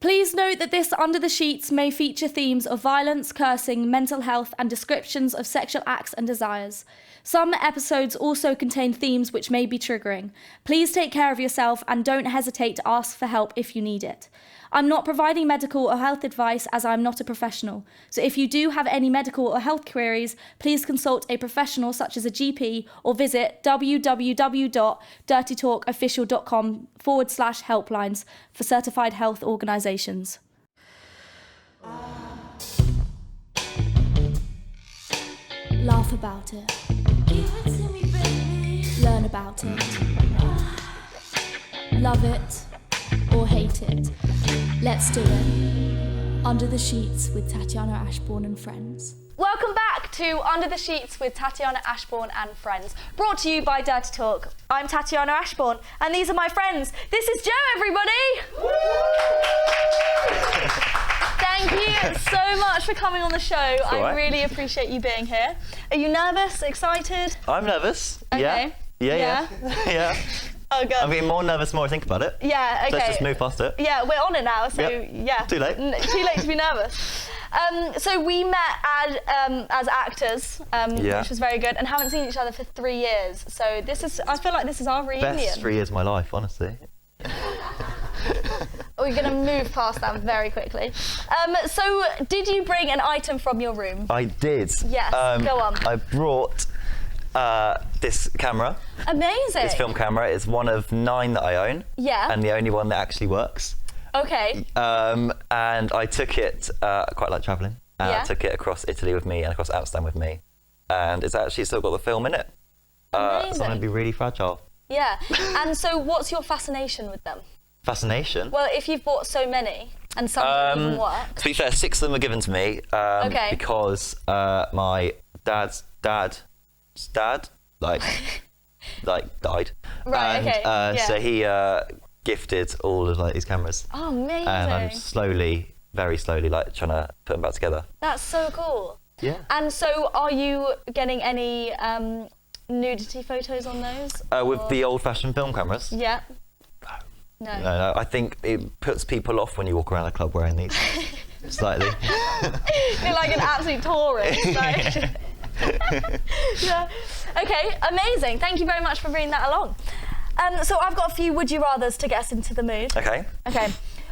Please note that this Under the Sheets may feature themes of violence, cursing, mental health, and descriptions of sexual acts and desires. Some episodes also contain themes which may be triggering. Please take care of yourself and don't hesitate to ask for help if you need it. I'm not providing medical or health advice as I'm not a professional. So if you do have any medical or health queries, please consult a professional such as a GP or visit www.dirtytalkofficial.com/helplines for certified health organisations. Laugh about it. Give it to me, baby. Learn about it. Love it or hate it. Let's do it. Under the Sheets with Tatiana Ashbourne and friends. Welcome back to Under the Sheets with Tatiana Ashbourne and friends. Brought to you by Dirty Talk. I'm Tatiana Ashbourne and these are my friends. This is Joe, everybody! Thank you so much for coming on the show. I really appreciate you being here. Are you nervous, excited? I'm nervous. Okay. Yeah. Oh, God. I'm getting more nervous the more I think about it. Yeah, okay. Let's just move past it. Yeah, we're on it now, so yeah. Too late. Too late to be nervous. So we met as actors, which was very good, and haven't seen each other for 3 years. So I feel like this is our reunion. Best 3 years of my life, honestly. We're going to move past that very quickly. So did you bring an item from your room? I did. Yes, go on. I brought this camera. Amazing. This film camera. It's one of 9 that I own. Yeah. And the only one that actually works. Okay. And I took it, I quite like travelling. Yeah. I took it across Italy with me and across Amsterdam with me. And it's actually still got the film in it. Amazing. So I'm going to be really fragile. Yeah. And so what's your fascination with them? Fascination? Well, if you've bought so many and some don't even work. To be fair, 6 of them were given to me because my dad's dad died. Right, and, so he gifted all of these cameras. Oh, amazing. And I'm very slowly trying to put them back together. That's so cool. Yeah. And so are you getting any nudity photos on those? With the old-fashioned film cameras? Yeah. No. I think it puts people off when you walk around a club wearing these. Slightly. You're like an absolute tourist. Yeah. Okay, amazing. Thank you very much for bringing that along. So I've got a few would you rathers to get us into the mood. Okay.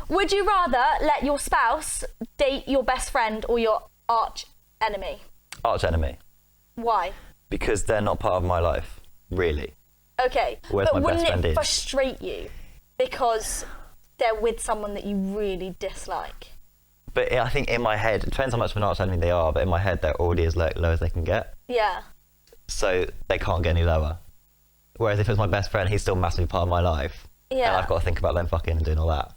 Would you rather let your spouse date your best friend or your arch enemy? Arch enemy. Why? Because they're not part of my life, really. Okay. Whereas my best friend wouldn't it is. frustrate you because they're with someone that you really dislike? But I think in my head, it depends how much of an arch enemy they are, but in my head they're already as low as they can get. Yeah. So they can't get any lower. Whereas if it was my best friend, he's still massively part of my life. Yeah. And I've got to think about them fucking and doing all that.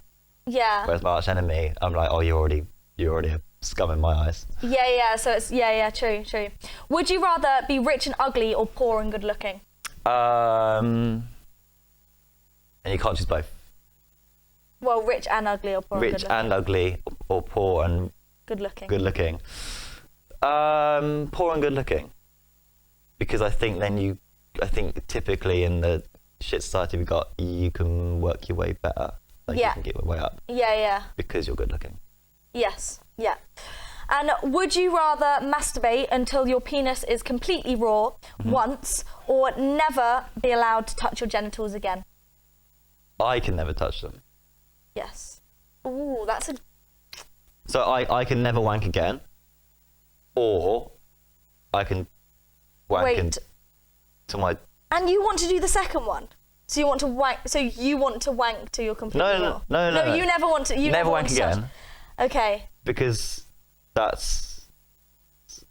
Yeah. Whereas my arch enemy, I'm like, oh, you're already a scum in my eyes. Yeah. So it's true. Would you rather be rich and ugly or poor and good looking? And you can't choose both. Well, rich and ugly or poor and good Rich looking? and ugly or poor and good looking. Good looking. Poor and good looking. Because I think typically in the shit society we got, you can work your way better. You can get your way up. Yeah. Because you're good looking. Yes. Yeah. And would you rather masturbate until your penis is completely raw once or never be allowed to touch your genitals again? I can never touch them. Yes. Ooh, that's a... So I can never wank again, or I can wank into my... And you want to do the second one? So you want to wank? So you want to wank to your completely raw? No. You never want to. You never wank again. Okay. Because that's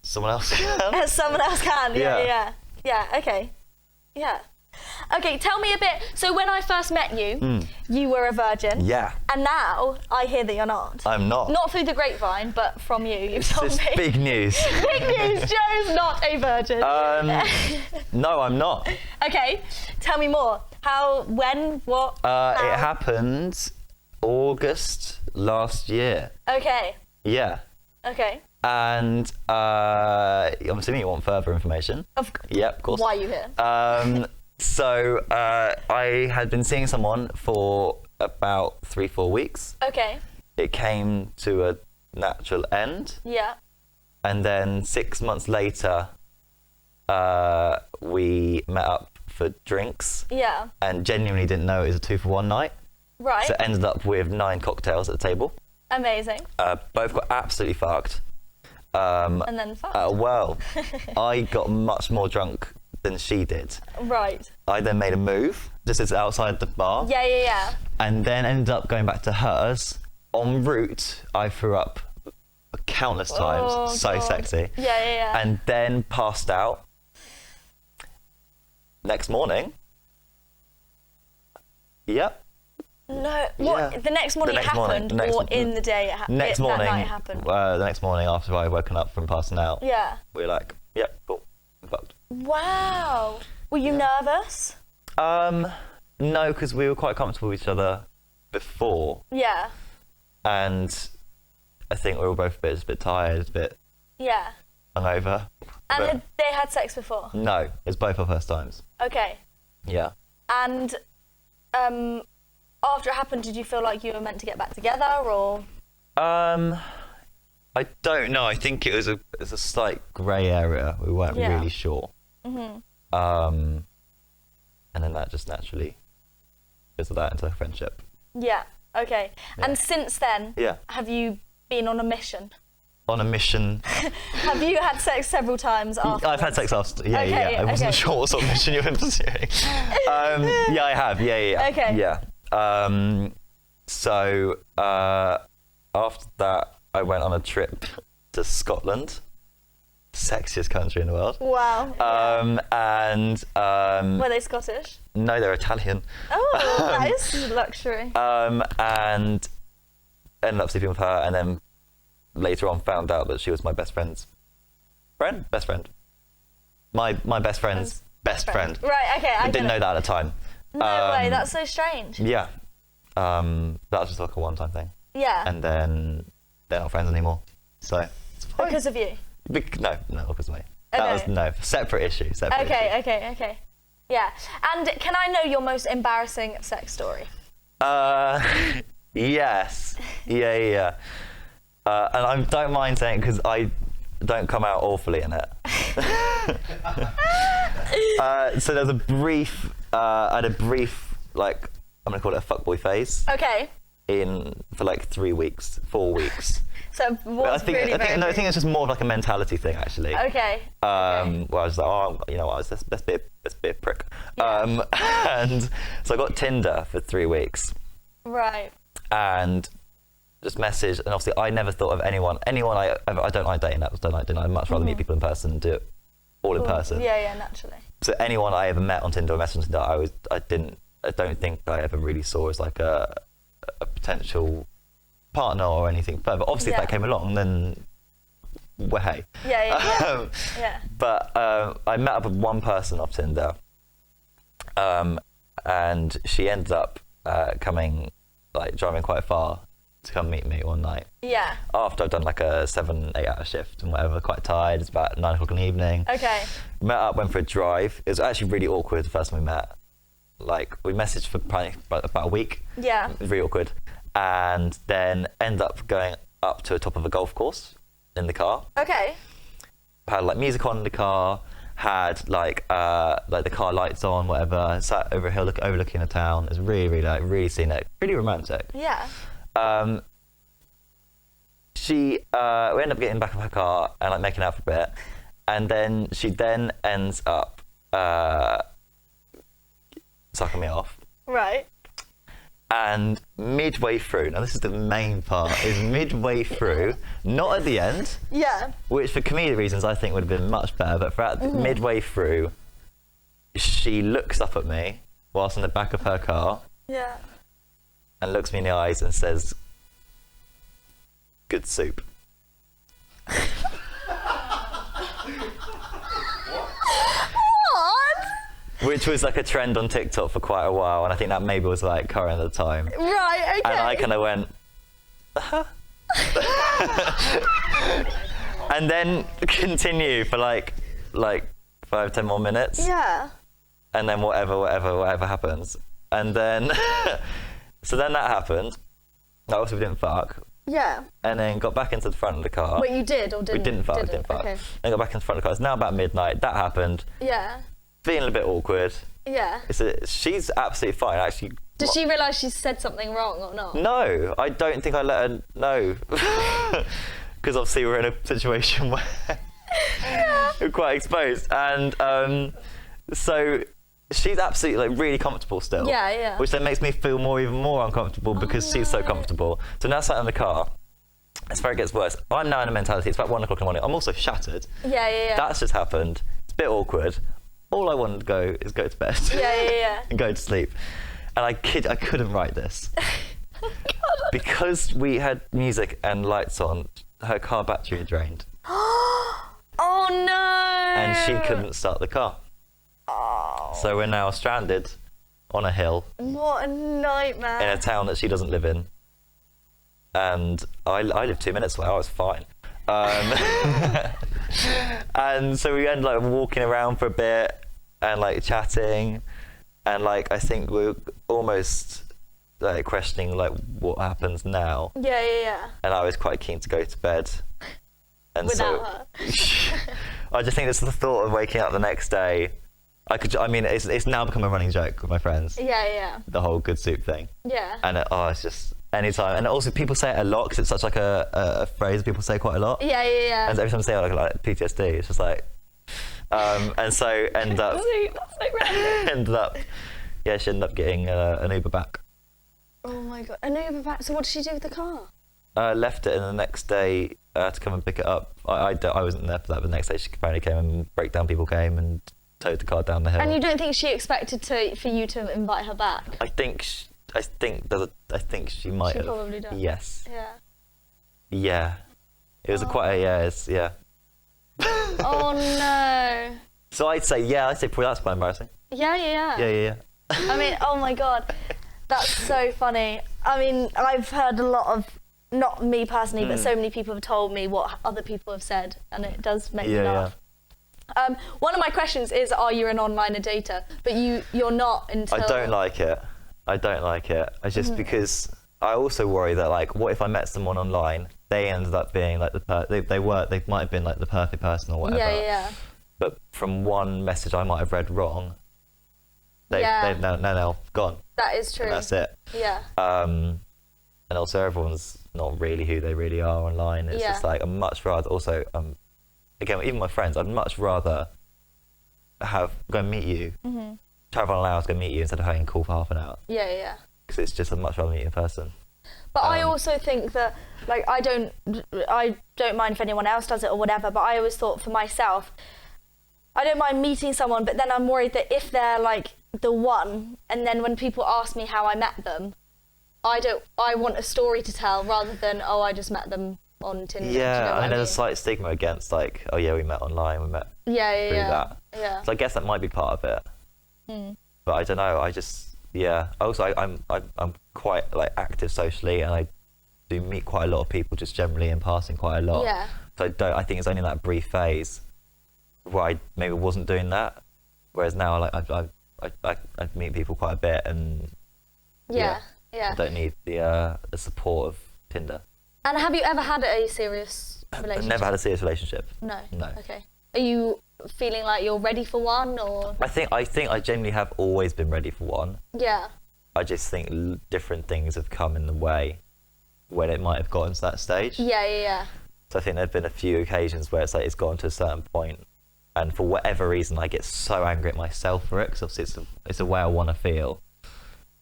someone else can. Someone else can. Yeah. Okay. Yeah. Okay, tell me a bit. So when I first met you, you were a virgin. Yeah. And now I hear that you're not. I'm not. Not through the grapevine, but from you. You've told me. Big news. Big news. Joe's not a virgin. No, I'm not. Okay, tell me more. How? When? What? How? It happened August last year. Okay. Yeah. Okay. And I'm assuming you want further information. Yeah, of course. Why are you here? So I had been seeing someone for about 3-4 weeks. Okay. it came to a natural end. Yeah. And then 6 months later, we met up for drinks. Yeah. And genuinely didn't know it was a 2-for-1 night. Right. So it ended up with 9 cocktails at the table. Amazing. Both got absolutely fucked. And then fucked. Well, I got much more drunk than she did. Right. I then made a move, just as outside the bar. Yeah. And then ended up going back to hers. En route, I threw up countless times. Oh, so God. sexy. Yeah. And then passed out. Next morning. Yep. No. What? Yeah. The next morning The it next morning, happened, the next- or in the day it happened? Next morning. That night it happened. The next morning after I woken up from passing out. Yeah. We were like, yep, cool. I'm fucked. Wow. Were you nervous? No, because we were quite comfortable with each other before. Yeah. And I think we were both a bit tired, a bit Yeah. hungover. And But had they had sex before? no, it's both our first times. Okay. Yeah. And after it happened, did you feel like you were meant to get back together, or? I don't know. I think it was a slight grey area. We weren't Yeah. really sure. And then that just naturally fizzled out into a friendship. Yeah. Okay. Yeah. And since then, Yeah. have you been on a mission? On a mission. Have you had sex several times after? I've had sex after. Yeah, Okay, yeah. I wasn't okay. sure what sort of mission you were pursuing. Yeah, I have. Yeah. Okay. Yeah. So after that, I went on a trip to Scotland, sexiest country in the world. Wow. And Were they Scottish? no, they're Italian. Oh, that is luxury. And ended up sleeping with her, and then later on found out that she was my best friend's best friend. My best friend's best friend. Right. Okay. I Didn't get know it. that at the time. No way. That's so strange. Yeah. That was just like a one-time thing, Yeah. and then they're not friends anymore. So it's fine. Because of you. No, not because of me. That Okay. was separate issue. Separate issue. Okay. Yeah. And can I know your most embarrassing sex story? Yes. Yeah. And I don't mind saying because I don't come out awfully in it. So there's a brief. I had a brief, like, I'm gonna call it a fuckboy phase Okay. for like 3 weeks, 4 weeks. So But what's really I very think it's just more of like a mentality thing actually. Okay. Where I was like, oh, you know what, let's be a prick. Yeah. And so I got Tinder for 3 weeks Right. and just messaged, and obviously I never thought of anyone I don't like dating apps, don't like dinner. I'd much rather meet people in person and do it all in person. Yeah, naturally. So anyone I ever met on Tinder or messaged on Tinder, I don't think I ever really saw as like a potential partner or anything further. Obviously, if Yeah. that came along, then well, hey. Yeah. Yeah. But I met up with one person off Tinder, and she ended up driving quite far to come meet me one night. Yeah. After I'd done like a 7-8 hour shift and whatever, quite tired. It's about 9 o'clock in the evening. Okay. Met up, went for a drive. It was actually really awkward the first time we met. Like, we messaged for probably about a week. Yeah. It was really awkward. And then ended up going up to the top of a golf course in the car. Okay. Had like music on in the car, had like the car lights on, whatever. Sat over a hill overlooking the town. It was really scenic, really romantic. Yeah. We ended up getting back of her car and like making out for a bit, and then she ends up sucking me off. Right. And midway through, now this is the main part, is midway through, not at the end, Yeah. which for comedic reasons I think would have been much better, but throughout midway through, she looks up at me whilst in the back of her car Yeah. and looks me in the eyes and says, "Good soup." What? Which was like a trend on TikTok for quite a while, and I think that maybe was like current at the time. Right. Okay. And I kind of went, and then continue for like 5-10 more minutes, Yeah. and then whatever happens, and then so then that happened. Obviously we didn't fuck, Yeah. and then got back into the front of the car. Wait, you did or didn't? We didn't fart. Okay. Then got back into the front of the car. It's now about midnight. That happened. Yeah. Feeling a bit awkward. Yeah. She's absolutely fine, actually. Did she realise she said something wrong or not? No, I don't think I let her know. Because obviously we're in a situation where we're quite exposed. And so she's absolutely like really comfortable still. Yeah, yeah. Which then makes me feel even more uncomfortable because she's so comfortable. So now sat in the car, it's where it gets worse. I'm now in a mentality, it's about 1 o'clock in the morning. I'm also shattered. Yeah. That's just happened. It's a bit awkward. All I wanted to go is go to bed. Yeah. And go to sleep. And I couldn't write this. Because we had music and lights on, her car battery had drained. Oh no! And she couldn't start the car. Oh. So we're now stranded on a hill What a nightmare. in a town that she doesn't live in. And I live 2 minutes away, I was fine. And so we ended up walking around for a bit and like chatting, and like I think we're almost like questioning like what happens now. Yeah. And I was quite keen to go to bed. And Without her. I just think it's the thought of waking up the next day. It's now become a running joke with my friends. Yeah. The whole good soup thing. Yeah. And it's just anytime. And also people say it a lot because it's such like a phrase people say quite a lot. Yeah. And every time I say it, like PTSD, it's just like, and so ended up, she ended up getting an Uber back. Oh my god. An Uber back. So what did she do with the car? Left it, and the next day to come and pick it up. I wasn't there for that, but the next day she finally came, and breakdown people came and towed the car down the hill. And you don't think she expected for you to invite her back? I think she might She have. probably does. Yes. Yeah. It was quite a yeah. Oh no. So I'd say probably that's quite embarrassing. Yeah. Yeah. I mean, oh my god, that's so funny. I mean, I've heard a lot of, not me personally, but so many people have told me what other people have said, and it does make me laugh. One of my questions is, are you an online dater? But you're not until... I don't like it. I just because I also worry that like, what if I met someone online, they ended up being like they might have been like the perfect person or whatever. Yeah. But from one message I might have read wrong, they've now gone. That is true. And that's it. Yeah. And also everyone's not really who they really are online. It's just like, I'm much rather also, again, even my friends, I'd much rather go and meet you, travel an hour to go meet you instead of having a call for half an hour. Yeah. Because it's just, I'd much rather meet you in person. But I also think that, like, I don't mind if anyone else does it or whatever, but I always thought for myself, I don't mind meeting someone, but then I'm worried that if they're like the one, and then when people ask me how I met them, I want a story to tell rather than, I just met them on Tinder. Yeah, I mean, there's a slight stigma against like, we met online, we met through that. Yeah. So I guess that might be part of it. But I don't know. I'm quite like active socially, and I do meet quite a lot of people just generally in passing quite a lot. Yeah. So I think it's only that brief phase where I maybe wasn't doing that, whereas now like I meet people quite a bit, and Yeah. I don't need the support of Tinder. And have you ever had a serious relationship? I've never had a serious relationship. No. No. Okay. Are you feeling like you're ready for one, or? I think I genuinely have always been ready for one. Yeah. I just think different things have come in the way when it might have gotten to that stage. Yeah. So I think there've been a few occasions where it's like it's gotten to a certain point, and for whatever reason I get so angry at myself for it, because obviously it's a way I want to feel,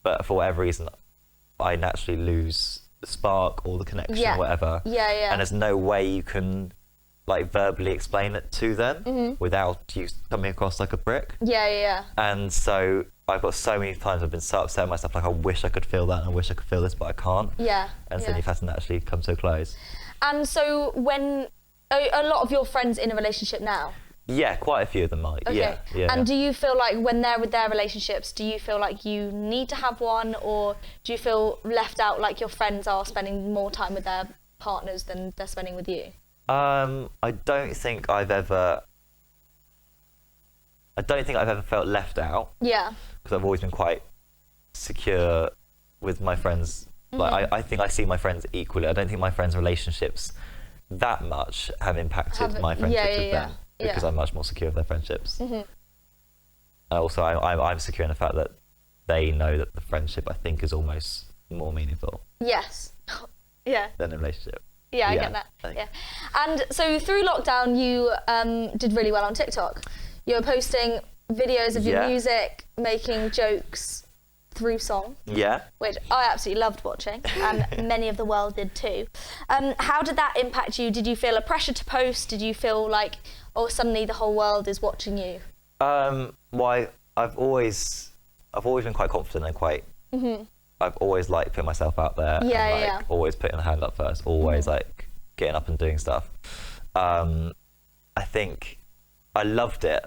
but for whatever reason I naturally lose the spark or the connection or whatever. Yeah. And there's no way you can like verbally explain it to them without you coming across like a brick. Yeah. And so I've got so many times I've been so upset with myself, like I wish I could feel that and I wish I could feel this, but I can't. Yeah. And so you've had to naturally come so close. And so when a lot of your friends in a relationship now? Yeah, quite a few of them are. Okay. Yeah. And do you feel like when they're with their relationships, do you feel like you need to have one, or do you feel left out, like your friends are spending more time with their partners than they're spending with you? I don't think I've ever felt left out. Yeah. Because I've always been quite secure with my friends Like I think I see my friends equally. I don't think my friends' relationships that much have impacted my friendships with them because I'm much more secure with their friendships. Also, I'm secure in the fact that they know that the friendship, I think, is almost more meaningful. Yes. Yeah. Than a relationship. Yeah, I get that. Yeah. And so through lockdown, you did really well on TikTok. You were posting videos of your music, making jokes through song. Yeah. Which I absolutely loved watching, and many of the world did too. How did that impact you? Did you feel a pressure to post? Did you feel like, oh, suddenly the whole world is watching you? Well, I've always been quite confident and quite. I've always liked putting myself out there. Always putting the hand up first. Always like getting up and doing stuff. I think I loved it.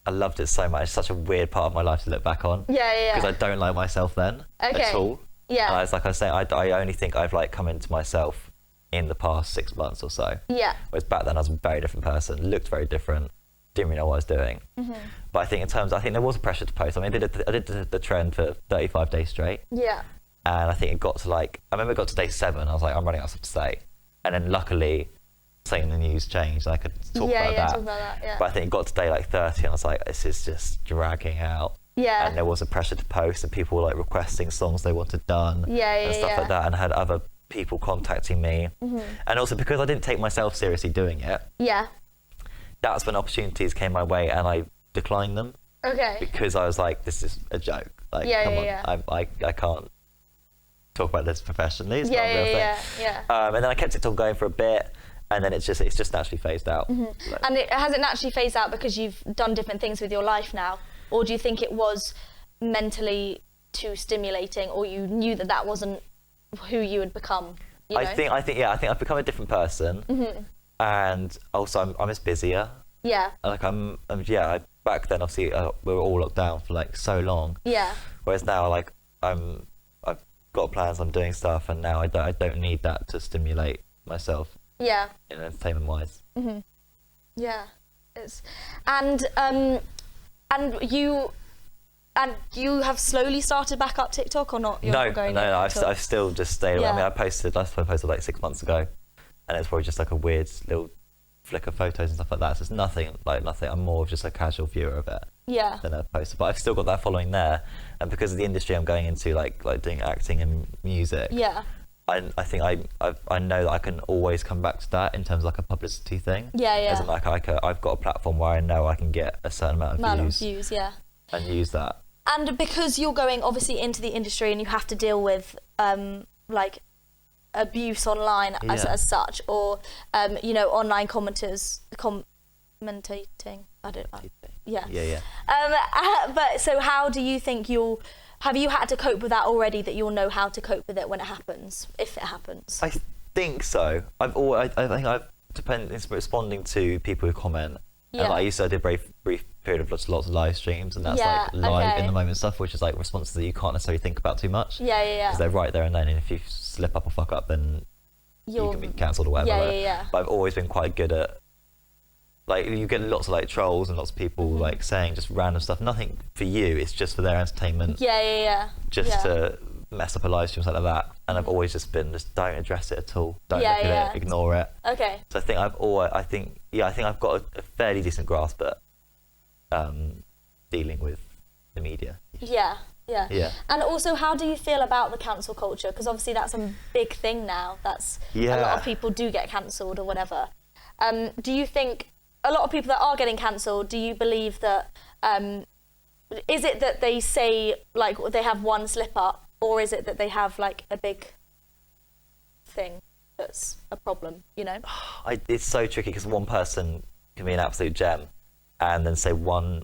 I loved it so much. It's such a weird part of my life to look back on. Because I don't like myself then at all. And it's like I say, I only think I've like come into myself in the past 6 months or so. Whereas back then I was a very different person, looked very different, didn't really know what I was doing. But I think I think there was a pressure to post. I mean, I did the trend for 35 days straight. And I think it got to I remember it got to day 7. I was like, I'm running out of stuff to say. And then luckily, something in the news changed. And I could talk about that. But I think it got to day 30 and I was like, this is just dragging out. And there was a pressure to post and people were like requesting songs they wanted done and stuff like that. And I had other people contacting me. And also because I didn't take myself seriously doing it. That's when opportunities came my way and I declined them. Because I was like, this is a joke. Like, come on, I can't talk about this professionally. It's not a real thing. And then I kept it all going for a bit, and then it's just naturally phased out. And has it naturally phased out because you've done different things with your life now, or do you think it was mentally too stimulating, or you knew that wasn't who you had become? You know? I think I've become a different person, and also I'm just busier. Like back then obviously we were all locked down for like so long. Whereas now like I've got plans, I'm doing stuff, and now I don't need that to stimulate myself. In entertainment wise. It's and you have slowly started back up TikTok or not? I've still just stayed away. I mean, I posted like 6 months ago, and it's probably just like a weird little flick of photos and stuff like that. So it's nothing. I'm more of just a casual viewer of it than a poster. But I've still got that following there, and because of the industry I'm going into, like doing acting and music. I think I know that I can always come back to that in terms of like a publicity thing. As in like I've got a platform where I know I can get a certain amount of views. And use that. And because you're going obviously into the industry and you have to deal with like abuse online as such, or online commentators commentating. I don't know. But so how do you think have you had to cope with that already, that you'll know how to cope with it when it happens, if it happens? I think so. I think I've depended responding to people who comment. And I used to do a brief period of lots of live streams, and that's like live in the moment stuff, which is like responses that you can't necessarily think about too much. Because they're right there and then, and if you slip up or fuck up, then you can be cancelled or whatever. But I've always been quite good at, like, you get lots of like trolls and lots of people like saying just random stuff. Nothing for you, it's just for their entertainment. Just to mess up a live stream, something like that. And I've always just don't address it at all. Don't look at it, ignore it. So I think I've got a fairly decent grasp at dealing with the media. And also, how do you feel about the cancel culture? Because obviously that's a big thing now. That's a lot of people do get cancelled or whatever. Do you think a lot of people that are getting cancelled, do you believe that is it that they say like they have one slip up, or is it that they have like a big thing that's a problem, It's so tricky because one person can be an absolute gem and then say one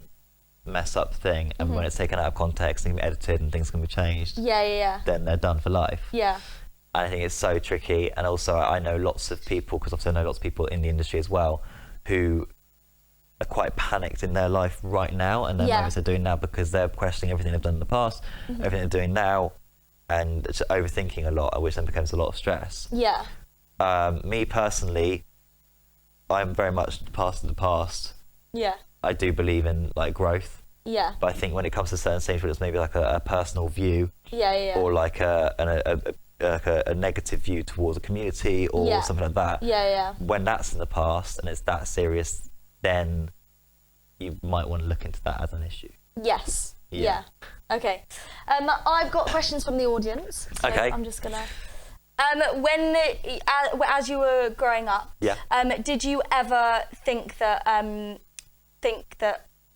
mess up thing, and when it's taken out of context and can be edited and things can be changed, then they're done for life. And I think it's so tricky. And also I know lots of people, because obviously I know lots of people in the industry as well, who are quite panicked in their life right now and the moments they're doing now, because they're questioning everything they've done in the past, everything they're doing now, and just overthinking a lot, which then becomes a lot of stress. Me personally, I'm very much past the past. I do believe in like growth. But I think when it comes to certain things where it's maybe like a personal view, or like a like a negative view towards a community or Yeah. something like that. Yeah. When that's in the past and it's that serious, then you might want to look into that as an issue. Yes. Yeah. Okay. I've got questions from the audience. So Okay. I'm just gonna. When as you were growing up, Yeah. did you ever think that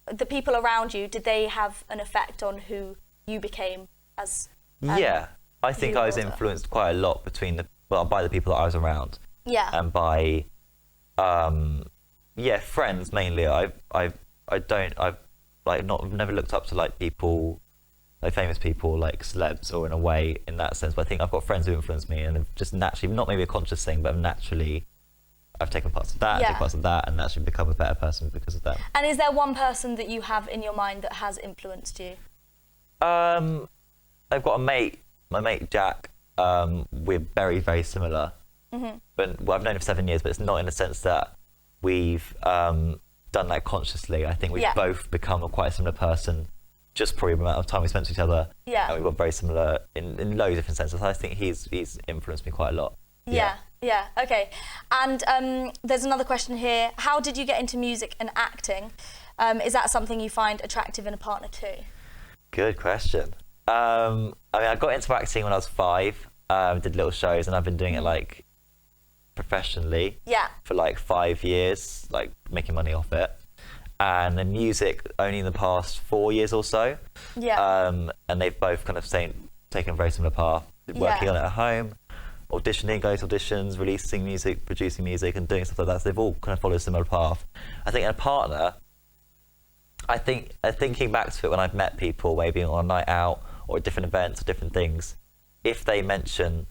the people around you, did they have an effect on who you became as? Yeah, I think you I was older. influenced quite a lot by the people that I was around. Yeah. And by friends mainly. I've never looked up to like people, like famous people, like celebs, or in a way in that sense. But I think I've got friends who influence me, and have just naturally, not maybe a conscious thing, but naturally, I've taken parts of that, and Yeah. taken parts of that, and naturally become a better person because of them. And is there one person that you have in your mind that has influenced you? I've got a mate, my mate Jack. We're very, very similar. But I've known him for 7 years, but it's not in the sense that we've done that consciously. I think we've Yeah. both become quite a similar person, just probably the amount of time we spent with each other. Yeah. And we've got very similar in loads of different senses. I think he's influenced me quite a lot. Yeah. Okay. And there's another question here. How did you get into music and acting? Is that something you find attractive in a partner too? Good question. I mean, I got into acting when I was 5. Did little shows, and I've been doing it like professionally Yeah. for like 5 years, like making money off it. And the music only in the past 4 years or so. Yeah. And they've both kind of taken a very similar path, working Yeah. on it at home, auditioning, going to auditions, releasing music, producing music, and doing stuff like that. So they've all kind of followed a similar path. I think in a partner, thinking back to it when I've met people, maybe on a night out or at different events or different things, if they mention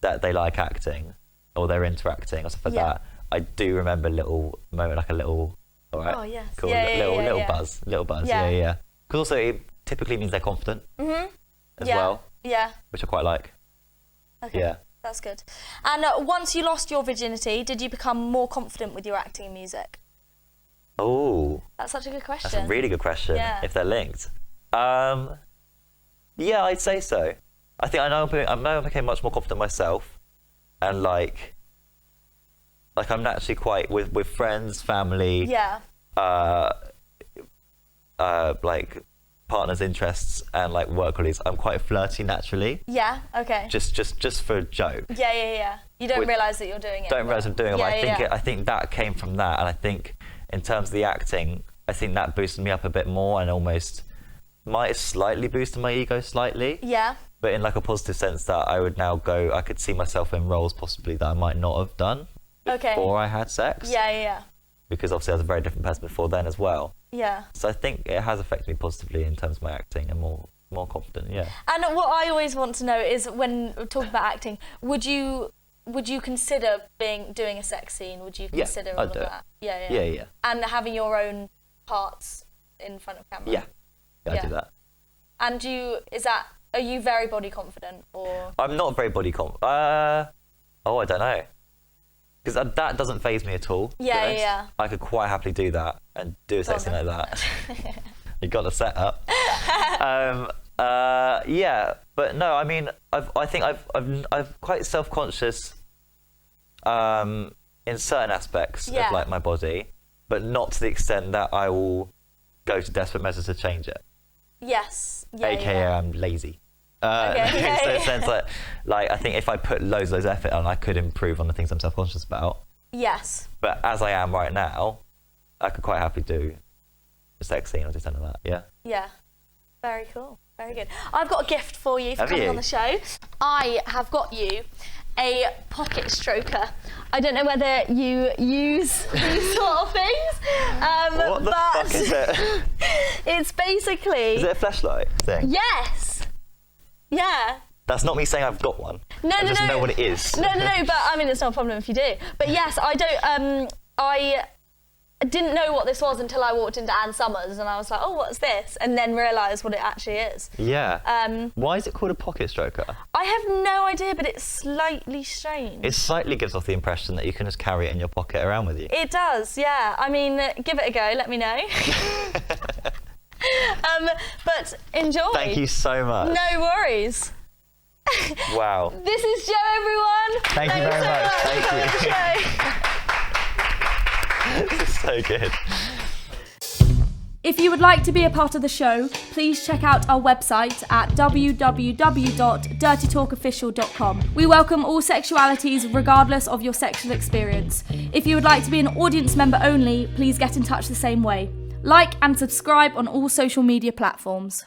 that they like acting or they're interacting or stuff like Yeah. that, I do remember a little moment, like a little, all right, Oh, yes. cool, Yeah, little yeah. buzz, Yeah. yeah. Because also it typically means they're confident as Yeah. well, Yeah. which I quite like. Okay. Yeah. That's good. And once you lost your virginity, did you become more confident with your acting and music? Oh, That's such a good question. that's a really good question. Yeah. If they're linked, yeah, I'd say so. I think I know I became much more confident myself, and like I'm naturally quite with friends, family, Yeah. like partners' interests and like work colleagues. I'm quite flirty naturally, Yeah. Okay. just for a joke. Yeah. You don't Which- realise that you're doing it. Don't realise I'm doing it. But Yeah, I think that came from that, and I think in terms of the acting, I think that boosted me up a bit more, and almost might have slightly boosted my ego slightly. Yeah. But in like a positive sense, that I could see myself in roles possibly that I might not have done Okay. before I had sex. Yeah. Because obviously I was a very different person before then as well. Yeah. So I think it has affected me positively in terms of my acting, and more confident. Yeah. And what I always want to know is, when we're talking about acting, would you consider doing a sex scene? Would you Yeah, consider all I'd of do it. that? Yeah. Yeah. And having your own parts in front of camera. Yeah. I Yeah. do that. And are you very body confident, or? I'm not very body I don't know. Because that doesn't faze me at all. to be Yeah, honest. yeah. I could quite happily do that and do a sex scene no. like that. You got the setup. Yeah, but no, I mean, I think I've quite self-conscious in certain aspects Yeah. of like my body, but not to the extent that I will go to desperate measures to change it. Yes. Yeah, AKA yeah. I'm lazy. Okay, yeah, So in yeah. a sense like I think if I put loads of effort on, I could improve on the things I'm self-conscious about. Yes. But as I am right now, I could quite happily do a sex scene or do something like that. Yeah. Yeah. Very cool. Very good. I've got a gift for you for Have coming you? on the show. I have got you a pocket stroker. I don't know whether you use these sort of things, What the but fuck is it? it's basically... Is it a flashlight thing? Yes. Yeah. That's not me saying I've got one. No, I no, just no. know what it is. No, but I mean, it's not a problem if you do. But yes, I don't, I didn't know what this was until I walked into Ann Summers, and I was like, oh, what's this? And then realised what it actually is. Yeah. Why is it called a pocket stroker? I have no idea, but it's slightly strange. It slightly gives off the impression that you can just carry it in your pocket around with you. It does, yeah. I mean, give it a go, let me know. But enjoy. Thank you so much. No worries. Wow. This is Jo, everyone. Thank you very much. Thank you. This is so good. If you would like to be a part of the show, please check out our website at www.dirtytalkofficial.com. We welcome all sexualities regardless of your sexual experience. If you would like to be an audience member only, please get in touch the same way. Like and subscribe on all social media platforms.